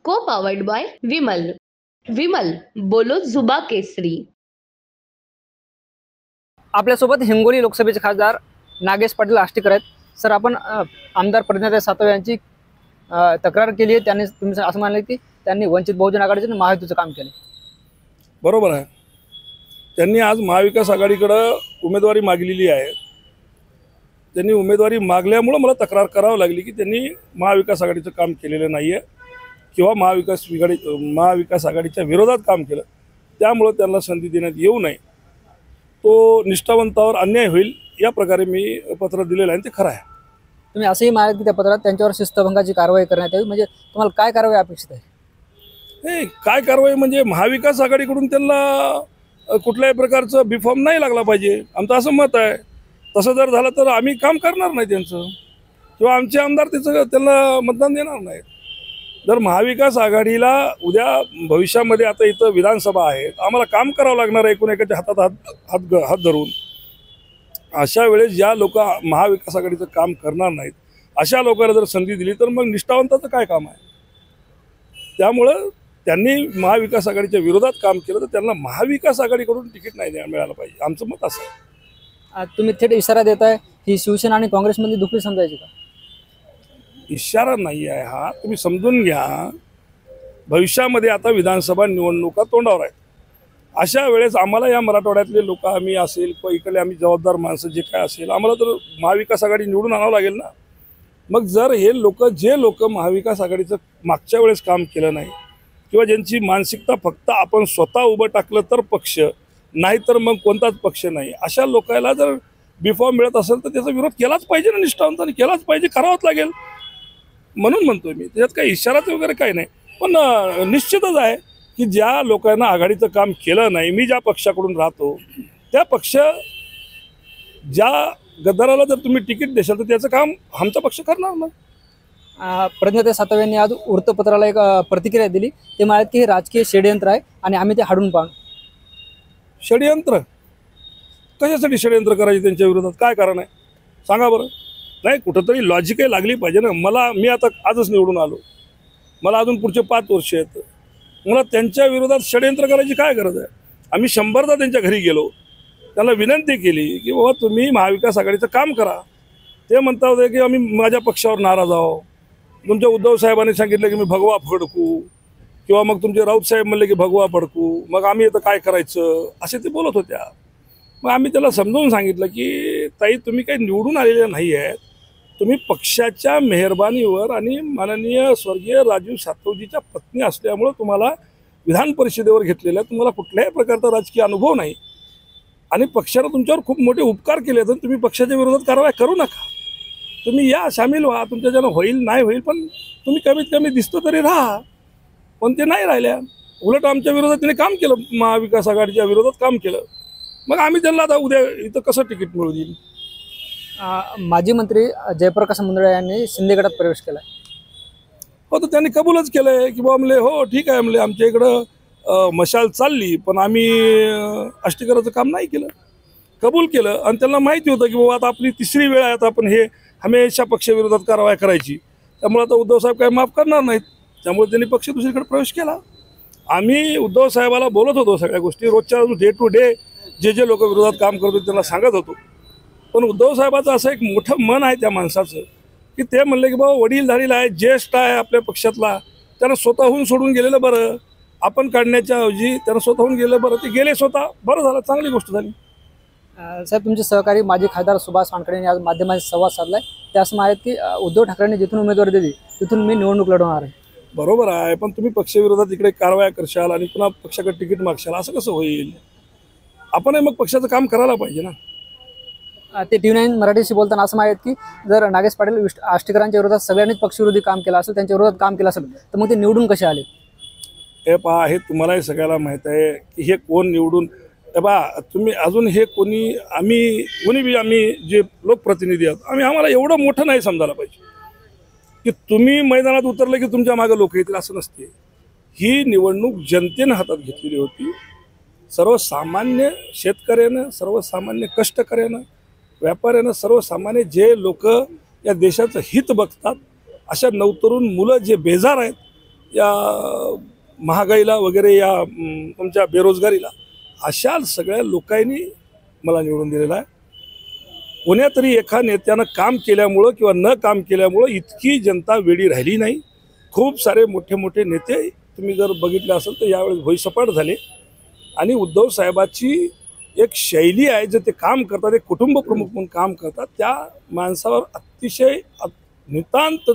को powered by Vimal. Vimal बोलो जुबा केसरी. आपल्यासोबत हिंगोली लोकसभेचे खासदार नागेश पाटील आष्टीकर आहेत. सर, आपण आमदार प्रणिती सातव यांची तक्रार केली आहे. त्यांनी तुम्ही असं म्हणाले की त्यांनी वंचित बहुजन आघाडीचे आणि महायुतीचं काम केलं. बरोबर आहे. त्यांनी आज महाविकास आघाडीकडे उमेदवारी मागलेली आहे. त्यांनी उमेदवारी मागल्यामुळे मला तक्रार करावी लागली की त्यांनी महाविकास आघाडीचं काम केलेलं नाही आहे किंवा महाविकास आघाडीच्या विरोधात काम केलं, त्यामुळे त्यांना संधी देण्यात येऊ नये, तो निष्ठावंतावर अन्याय होईल या प्रकारे मी पत्र दिलेलं आहे. ते खरं आहे. तुम्ही असंही म्हणाले की त्या पत्रात त्यांच्यावर शिस्तभंगाची कारवाई करण्यात यावी. म्हणजे तुम्हाला काय कारवाई अपेक्षित आहे? नाही, काय कारवाई म्हणजे महाविकास आघाडीकडून त्यांना कुठल्याही प्रकारचं बिफॉर्म नाही लागला पाहिजे, आमचं असं मत आहे. तसं जर झालं तर आम्ही काम करणार नाही त्यांचं, किंवा आमचे आमदार त्यांना मतदान देणार नाहीत. जर महाविकास आघाडीला उद्या भविष्यामध्ये आता इथं विधानसभा आहे, आम्हाला काम करावं लागणार आहे एकूण एकाच्या हातात हात धरून. अशा वेळेस ज्या लोक महाविकास आघाडीचं काम करणार नाहीत अशा लोकांना जर संधी दिली तर मग निष्ठावंताचं काय काम आहे? त्यामुळं त्यांनी महाविकास आघाडीच्या विरोधात काम केलं तर त्यांना महाविकास आघाडीकडून तिकीट नाही मिळालं पाहिजे, आमचं मत असं आहे. तुम्ही थेट इशारा देताय ही शिवसेना आणि काँग्रेसमधली दुखी समजायची का? इशारा नाही आहे हा, तुम्ही समजून घ्या. भविष्यामध्ये आता विधानसभा निवडणुका तोंडावर आहेत. अशा वेळेस आम्हाला या मराठवाड्यातले लोक आम्ही असेल किंवा इकडे आम्ही जबाबदार माणसं जे काय असेल, आम्हाला तर महाविकास आघाडी निवडून आणावं लागेल ना. मग जर हे जे लोक महाविकास आघाडीचं मागच्या वेळेस काम केलं नाही किंवा ज्यांची मानसिकता फक्त आपण स्वतः उभं टाकलं तर पक्ष, नाही तर मग कोणताच पक्ष नाही, अशा लोकांना जर बिफॉर्म मिळत असेल तर त्याचा विरोध केलाच पाहिजे ना, निष्ठावंतांनी केलाच पाहिजे, करावाच लागेल. म्हणून म्हणतोय मी, त्याच्यात काही इशाराचं वगैरे काही नाही. पण निश्चितच आहे की ज्या लोकांना आघाडीचं काम केलं नाही, मी ज्या पक्षाकडून राहतो त्या पक्ष, ज्या गद्दाराला जर तुम्ही तिकीट देशाल तर त्याचं काम आमचा पक्ष करणार ना. प्रणिती सातव यांनी आज वृत्तपत्राला एक प्रतिक्रिया दिली. ते म्हणाले की हे राजकीय षडयंत्र आहे आणि आम्ही ते हाडून पाहू. षडयंत्र कशासाठी षडयंत्र करायचे त्यांच्या विरोधात? काय कारण आहे सांगा बरं. नाही, कुठंतरी लॉजिकही लागली पाहिजे ना. मी आता आजच निवडून आलो, मला अजून पुढचे 5 वर्ष आहेत, मला त्यांच्या विरोधात षडयंत्र करायची काय गरज आहे? आम्ही 100दा त्यांच्या घरी गेलो, त्यांना विनंती केली की बाबा तुम्ही महाविकास आघाडीचं काम करा. ते म्हणता होते की आम्ही माझ्या पक्षावर नाराज आहो, तुमच्या उद्धव साहेबांनी सांगितलं की मी भगवा फडकू, किंवा मग तुमचे राऊत साहेब म्हणले की भगवा फडकू, मग आम्ही आता काय करायचं असे ते बोलत होत्या. मग आम्ही त्याला समजावून सांगितलं की ताई, तुम्ही काही निवडून आलेले नाही आहेत, तुम्ही पक्षाच्या मेहरबानीवर आणि माननीय स्वर्गीय राजीव सातवजीच्या पत्नी असल्यामुळं तुम्हाला विधान परिषदेवर घेतलेलं आहे, तुम्हाला कुठल्याही प्रकारचा राजकीय अनुभव नाही आणि पक्षानं तुमच्यावर खूप मोठे उपकार केले, तर तुम्ही पक्षाच्या विरोधात कारवाई करू नका. तुम्ही या सामील व्हा, तुमच्याच्यानं होईल नाही होईल, पण तुम्ही कमीत कमी दिसतो तरी राहा. पण ते नाही राहिल्या, उलट आमच्या विरोधात तिने काम केलं, महाविकास आघाडीच्या विरोधात काम केलं. मग आम्ही त्यांना आता उद्या इथं कसं तिकीट मिळू देईल? माजी मंत्री जयप्रकाश मुंदडा यांनी शिंदे गटात प्रवेश केला. हो, तर त्यांनी कबूलच केलं आहे की बाबा म्हणले हो ठीक आहे, म्हणले आमच्या इकडं मशाल चालली पण आम्ही आष्टीकराचं काम नाही केलं, कबूल केलं. आणि त्यांना माहिती होतं की बाबा आता आपली 3री वेळ आहे, आता आपण हे हमेशा पक्षविरोधात कारवाई करायची, त्यामुळे आता उद्धव साहेब काही माफ करणार नाहीत, त्यामुळे त्यांनी पक्ष दुसरीकडे प्रवेश केला. आम्ही उद्धव साहेबाला बोलत होतो सगळ्या गोष्टी, रोजच्या डे टू डे जे लोक विरोधात काम करतो त्यांना सांगत होतो. पण उद्धव साहेबाचं असं एक मोठं मन आहे त्या माणसाचं की ते म्हणले की बाबा वडीलधारीला आहे, ज्येष्ठ आहे आपल्या पक्षातला, त्यांना स्वतःहून सोडून गेलेलं बरं, आपण काढण्याच्या ऐवजी त्यांना स्वतःहून गेलं बरं. ते गेले स्वतः, बरं झालं, चांगली गोष्ट झाली. साहेब, तुमचे सहकारी माजी खासदार सुभाष वानखेडे यांनी आज माध्यमांशी संवाद साधलाय. ते असं म्हणत की उद्धव ठाकरेंनी जिथून उमेदवारी दिली तिथून मी निवडणूक लढवणार आहे. बरोबर आहे, पण तुम्ही पक्षविरोधात इकडे कारवाया करशाल आणि पुन्हा पक्षाकडे तिकीट मागशाल, असं कसं होईल? आपण मग पक्षाचं काम करायला पाहिजे ना. ते TV9 मराठीशी बोलताना असं माहित की जर नागेश पाटील आष्टीकरांच्या विरोधात सगळ्यांनीच पक्षविरोधी काम केलं असेल, त्यांच्या विरोधात काम केलं असेल, तर मग ते निवडून कसे आले? हे पहा, हे तुम्हालाही सगळ्याला माहीत आहे की हे कोण निवडून, हे पहा तुम्ही अजून हे आम्ही जे लोकप्रतिनिधी आहोत, आम्हाला एवढं मोठं नाही समजायला पाहिजे की तुम्ही मैदानात उतरले की तुमच्या मागे लोक येतील, असं नसते. ही निवडणूक जनतेनं हातात घेतलेली होती. सर्वसामान्य शेतकऱ्यानं, सर्वसामान्य कष्टकऱ्यानं, व्यापाऱ्यानं, सर्वसामान्य जे लोक या देशाचं हित बघतात, अशा नवतरुण मुलं जे बेजार आहेत, या महागाईला वगैरे, या तुमच्या बेरोजगारीला, अशा सगळ्या लोकांनी मला निवडून दिलेला आहे. कोण्या तरी एका नेत्यानं काम केल्यामुळं किंवा न काम केल्यामुळं इतकी जनता वेडी राहिली नाही. खूप सारे मोठे मोठे नेते तुम्ही जर बघितले असेल तर यावेळेस भुईसपाट झाले. आणि उद्धव साहेबाची एक शैली आहे, जे ते काम करतात, एक कुटुंब प्रमुख म्हणून काम करतात, त्या माणसावर अतिशय नितांत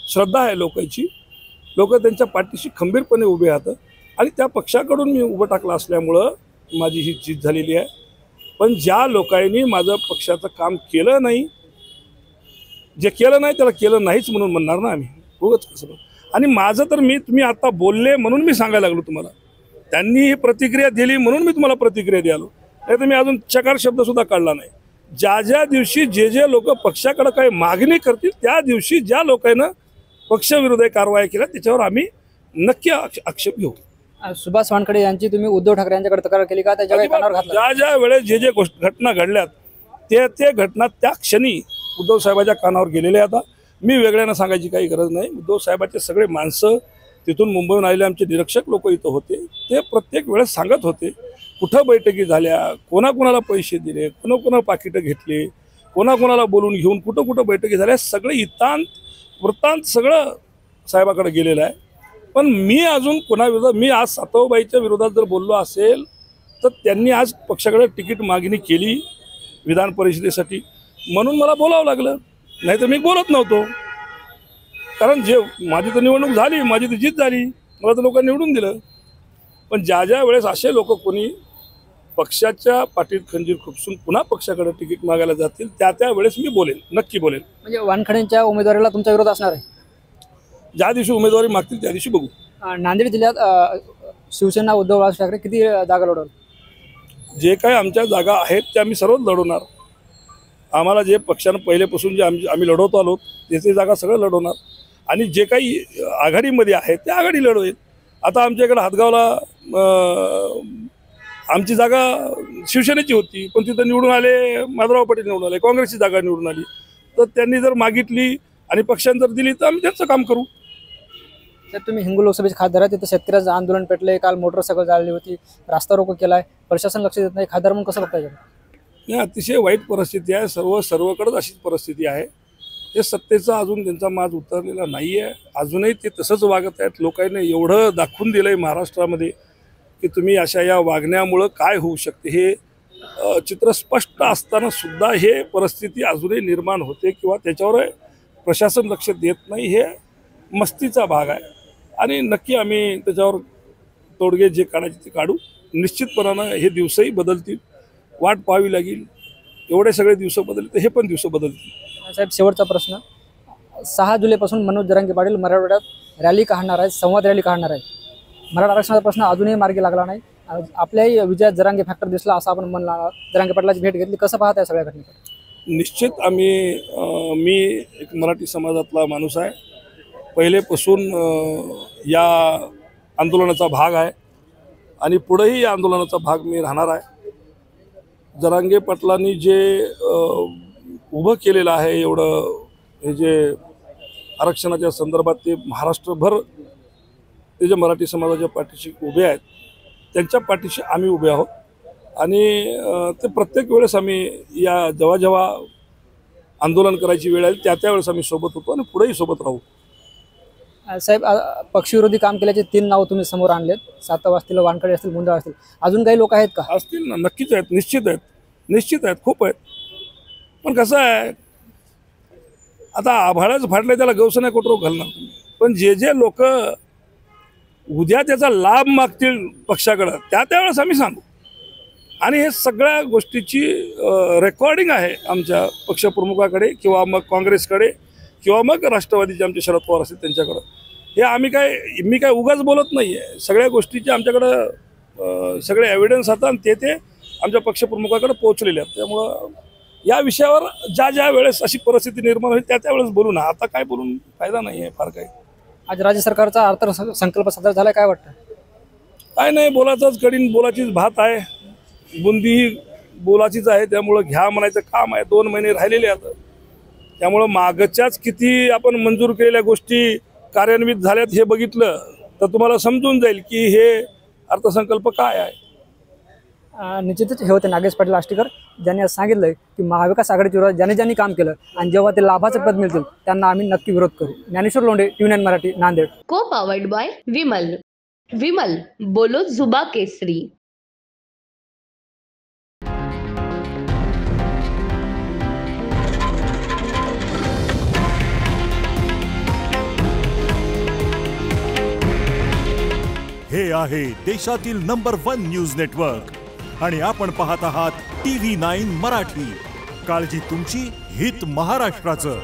श्रद्धा आहे लोकांची. लोक त्यांच्या पाठीशी खंबीरपणे उभे राहतात. आणि त्या पक्षाकडून मी उभं टाकलं असल्यामुळं माझी ही जीत झालेली आहे. पण ज्या लोकांनी माझं पक्षाचं काम केलं नाही, जे केलं नाही त्याला केलं नाहीच म्हणून म्हणणार ना आम्ही, उगाच कसं. आणि माझं तर तुम्ही आता बोलले म्हणून मी सांगायला लागलो तुम्हाला. त्यांनी ही प्रतिक्रिया दिली म्हणून मी तुम्हाला प्रतिक्रिया द्यालो. नाही तर मी अजून चकार शब्दसुद्धा काढला नाही. ज्या दिवशी जे लोक पक्षाकडे काही मागणी करतील, त्या दिवशी ज्या लोकांना पक्षविरोधी कारवाई केल्या त्याच्यावर आम्ही नक्की आक्षेप घेऊ. सुभाष वानखडे यांची तुम्ही उद्धव ठाकरे यांच्याकडे तक्रार केली का? त्याच्या कानावर घातलं? ज्या वेळेस जे घटना घडल्यात ते घटना त्या क्षणी उद्धव साहेबाच्या कानावर गेलेले. आता मी वेगळ्यानं सांगायची काही गरज नाही. उद्धव साहेबाचे सगळे माणसं, तिथून मुंबईहून आलेले आमचे निरीक्षक लोक इथं होते, ते प्रत्येक वेळेस सांगत होते कुठं बैठकी झाल्या, कोणाकोणाला पैसे दिले, कोणाकोणाला पाकिटं घेतले, कोणाकोणाला बोलून घेऊन कुठं कुठं बैठकी झाल्या, सगळे इतांत वृत्तांत सगळं साहेबाकडे गेलेलं आहे. पण मी अजून कोणाविरोधात, मी आज सातवबाईच्या विरोधात जर बोललो असेल तर त्यांनी आज पक्षाकडे तिकीट मागणी केली विधान परिषदेसाठी, म्हणून मला बोलावं लागलं. नाही तर मी बोलत नव्हतो. कारण माझी तर निवडणूक झाली, माझी तर जीत झाली, मला तर लोकांनी निवडून दिलं. पण ज्या वेळेस असे लोक कोणी पक्षाच्या पाठीत खंजीर खुपसून पुन्हा पक्षाकडे तिकीट मागायला जातील, त्या वेळेस मी बोलेन, नक्की बोलेन. म्हणजे वानखडेंच्या उमेदवारीला तुमचा विरोध असणार आहे? ज्या दिवशी उमेदवारी मागतील त्या दिवशी बघू. नांदेड जिल्ह्यात शिवसेना उद्धव ठाकरे किती जागा लढवल? जे काही आमच्या जागा आहेत त्या आम्ही सर्वच लढवणार. आम्हाला जे पक्षानं पहिलेपासून जे आम्ही लढवतो आलो त्याची जागा सगळं लढवणार. आणि जे काही आघाडीमध्ये आहेत ते आघाडी लढवेल. आता आमच्याकडे हातगावला आमची जागा शिवसेनेची होती, पण तिथं निवडून आले माधवराव पाटील, निवडून आले, काँग्रेसची जागा निवडून आली. तर त्यांनी जर मागितली आणि पक्षाने जर दिली तर आम्ही त्यांचं काम करू. तर तुम्ही हिंगोली लोकसभेचे खासदार आहे, तिथं शेतकऱ्याचं आंदोलन पेटले, काल मोटरसायकल जाळली होती, रास्ता रोको केलाय, प्रशासन लक्ष देत नाही, खासदार म्हणून कसं बघताय? ही अतिशय वाईट परिस्थिती आहे. सर्वकडेच अशीच परिस्थिती आहे. हे सत्तेचा अजून त्यांचा माज उतरलेला नाही आहे. अजूनही ते तसंच वागत आहेत. लोकांनी एवढं दाखवून दिलं आहे महाराष्ट्रामध्ये की तुम्ही अशा या वागण्यामुळं काय होऊ शकते हे चित्र स्पष्ट असताना सुद्धा हे परिस्थिती अजूनही निर्माण होते किंवा त्याच्यावर प्रशासन लक्ष देत नाही. हे मस्तीचा भाग आहे. आणि नक्की आम्ही त्याच्यावर तोडगे जे काढायचे ते काढू. निश्चितपणानं हे दिवसही बदलतील, वाट पाहावी लागेल. एवढे सगळे दिवस बदलतील, हे पण दिवस बदलतील. साहेब, शेवटचा प्रश्न. 6 जुलैपासून मनोज जरांगे पाटील मराठवाड्यात रॅली काढणार आहेत, संवाद रॅली काढणार आहेत. मराठा आरक्षणाचा प्रश्न अजूनही मार्गी लागला नाही. आपल्याही विजयात जरांगे फॅक्टर दिसला असं आपण म्हणला. जरांगे पाटलाची भेट घेतली, कसं पाहत आहे सगळ्या घटनेकडे? निश्चित मी एक मराठी समाजातला माणूस आहे. पहिलेपासून या आंदोलनाचा भाग आहे आणि पुढेही या आंदोलनाचा भाग मी राहणार आहे. जरांगे पाटलांनी जे उभं केलेलं आहे, एवढं हे जे आरक्षणाच्या संदर्भात, ते महाराष्ट्रभर ते जे मराठी समाजाच्या पाठीशी उभे आहेत त्यांच्या पाठीशी आम्ही उभे आहोत. आणि ते प्रत्येक वेळेस आम्ही या जेव्हा आंदोलन करायची वेळ आली त्या वेळेस आम्ही सोबत होतो आणि पुढेही सोबत राहू. साहेब, पक्षविरोधी काम केल्याचे 3 नाव तुम्ही समोर आणलेत. सातव असतील, वानखडे असतील, मुंडा असतील, अजून काही लोक आहेत का? असतील ना, नक्कीच आहेत, निश्चित आहेत, खूप आहेत. पण कसं आहे, आता आभाळच फाटले त्याला गवसं नाही कोटरो घालणार तुम्ही. पण जे लोक उद्या त्याचा लाभ मागतील पक्षाकडं त्यावेळेस आम्ही सांगू. आणि हे सगळ्या गोष्टीची रेकॉर्डिंग आहे आमच्या पक्षप्रमुखाकडे किंवा मग काँग्रेसकडे किंवा मग राष्ट्रवादीचे आमचे शरद पवार असतील त्यांच्याकडं. हे मी काय उगाच बोलत नाही आहे. सगळ्या गोष्टीचे आमच्याकडं सगळे एव्हिडन्स आता आणि ते आमच्या पक्षप्रमुखाकडे पोहोचलेले आहेत. त्यामुळं या विषयावर ज्या वेळेस अशी परिस्थिती निर्माण होईल त्यावेळेस बोलू ना. आता काय बोलून फायदा नाही आहे फार काही. आज राज्य सरकारचा अर्थसंकल्प सादर झाला, काय वाटतं? काय नाही, बोलाचाच कडीन बोलाचीच भात आहे. बुंदी ही बोलाचीच आहे. त्यामुळं घ्या म्हणायचं काम आहे. 2 महिने राहिलेले आता. त्यामुळं मागच्याच किती आपण मंजूर केलेल्या गोष्टी कार्यान्वित झाल्यात हे बघितलं तर तुम्हाला समजून जाईल की हे अर्थसंकल्प काय आहे. निश्चितच हे होते नागेश पाटील आष्टीकर, ज्यांनी आज सांगितलं की महाविकास आघाडीच्या विरोधात ज्यांनी ज्यांनी काम केलं आणि जेव्हा ते लाभाचं पद मिळतील त्यांना आम्ही नक्की विरोध करू. ज्ञानेश्वर लोंढे, TV9 मराठी, नांदेड. को पावर्ड बाय विमल. विमल बोलो जुबा केसरी. हे आहे देशातील नंबर 1 न्यूज नेटवर्क आणि आपण पाहत आहात TV9 मराठी. काळजी तुमची, हित महाराष्ट्राचं.